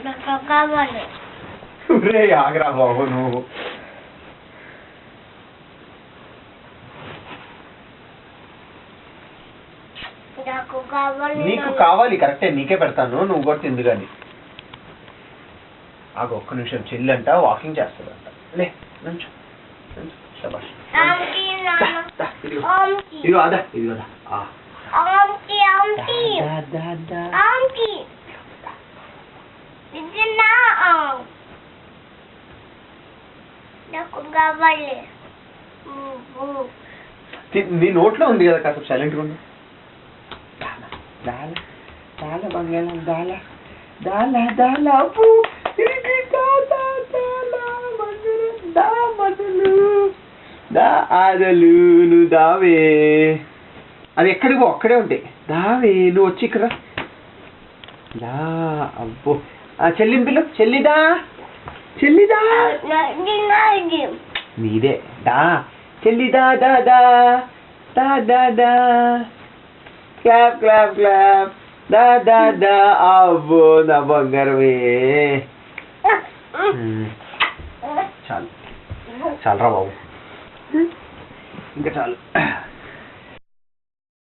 నాకు కావాలి. ఆగరా బాబు నువ్వు. నాకు కావాలి. నీకు కావాలి కరెక్టే, నీకే పెడతాను, నువ్వు కూడా తిందు కానీ. ఆగు ఒక్క నిమిషం. చెల్లి అంట వాకింగ్ చేస్తుందంట. లే నుంచో శబాష్. ఇదిగో అదా ఇదిగో నాకు కావాలి. నీ నోట్లో ఉంది కదా, కాస్త సైలెంట్గా ఉండు. దాల దాల బంగాళం దాల దాల దాల అప్పు దా మధులు దా ఆదలు నువ్వు దావే. అది ఎక్కడికి పో, అక్కడే ఉంటాయి. దావే నువ్వు వచ్చి ఇక్కడ దా. అబ్బో చెల్లింపిలు. చెల్లిదా చెల్లిదా నీదే. దా చెల్లిదా దా దా దా దా దా క్లాప్ క్లాప్ క్లాప్ దా దా దా. అబ్బో నా బంగారమే. చాలు చాలరా బాబు, ఇంకా చాలు.